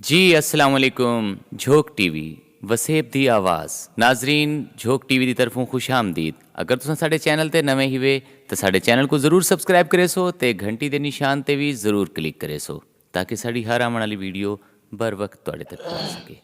जी अस्सलाम वालेकुम। झोंक टीवी वसेब दी आवाज़ नाजरीन झोंक टीवी की तरफों खुश आमदीद। अगर तुम साढ़े चैनल ते नवे ही वे तो साढ़े चैनल को ज़रूर सबसक्राइब करे सो ते घंटी दे निशान ते भी ज़रूर क्लिक करे सो ताकि साड़ी हर आने वाली वीडियो बर वक्त तुहाडे तक पहुंच सके।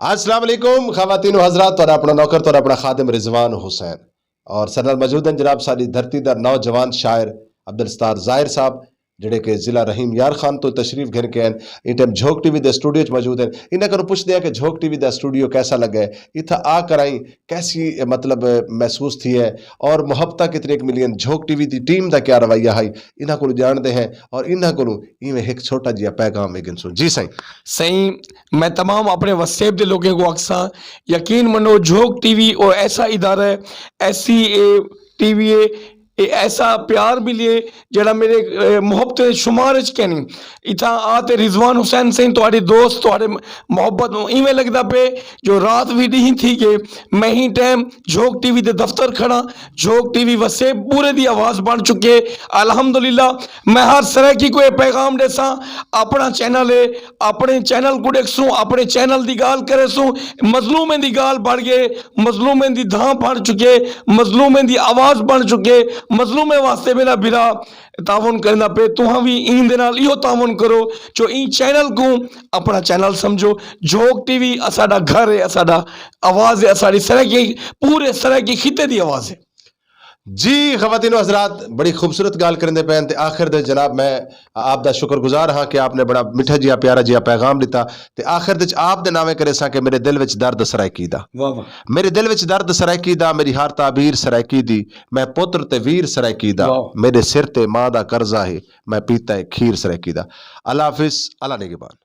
अस्सलाम वालेकुम खवातीन व हज़रात, तो अपना नौकर तो अपना खादिम रिजवान हुसैन और सरदार मौजूद हैं जनाब सारी धरती दा नौजवान शायर अब्दुल सत्तार ज़ाहिर साहब जिहड़े कि जिला रहीम यार खान तो तशरीफ घेर के हैं। इन टाइम झोंक टीवी के स्टूडियो च मौजूद हैं। इन्हें को पुछते हैं कि झोंक टीवी का स्टूडियो कैसा लगा है, इतना आकर आई कैसी मतलब महसूस थी है और मुहब्बत कितनी मिली हैं, झोंक टीवी की टीम का क्या रवैया है, इन्हों को जानते हैं और इन्हों को इवें एक छोटा जिहा पैगाम है गिनसो। जी साईं। सही मैं तमाम अपने वसेब के लोगों को अक्सा यकीन मनो झोंक टीवी और ऐसा इदारा है, ऐसी टीवी है, ऐसा प्यार मिले जरा मेरे मुहब्बत शुमार च कहनी इतना आते रिजवान हुसैन सिंह तुम्हारे दोस्त तुम्हारे मोहब्बत इवें लगता पे जो रात भी नहीं थी कि मैं ही टाइम झोंक टीवी के दफ्तर खड़ा। झोंक टीवी वसेब पूरे दी आवाज़ बन चुके अल्हम्दुलिल्लाह। मैं हर तरह की कोई पैगाम देसा अपना चैनल है, अपने चैनल को देखसूँ, अपने चैनल की गाल करे सूँ, मजलूमें की गाल बढ़ गए, मजलूमें की धां बढ़ चुके, मजलूमें की आवाज़ बन चुके, मजलूमें वास्ते मेरा बिरा तावन करना पे तुहां भी इन दे नाल इहो तावन करो जो इन चैनल को अपना चैनल समझो। झोंक टीवी असाडा घर है, असाडा आवाज़ है, असाडी सराय की पूरे सराय की खिते दी आवाज़ है। जी खवातीन हजरात, बड़ी खूबसूरत गाल करेंदे पैन ते आखिर दे जनाब मैं आप दा शुक्रगुजार हाँ कि आपने बड़ा मिठा जिहा प्यारा जिहा पैगाम दिता ते आखिर दे आप दे नामे करे सा कि मेरे दिल विच दर्द सरायकी दा, मेरे दिल विच दर्द सरायकी दा, मेरी हर ताबीर सरायकी दी, मैं पुत्र ते वीर सरायकी दा, मेरे सिर ते मां दा कर्जा है, मैं पीता है खीर सरायकी दा। अल्लाह हाफिज, अल्लाह निगहबान।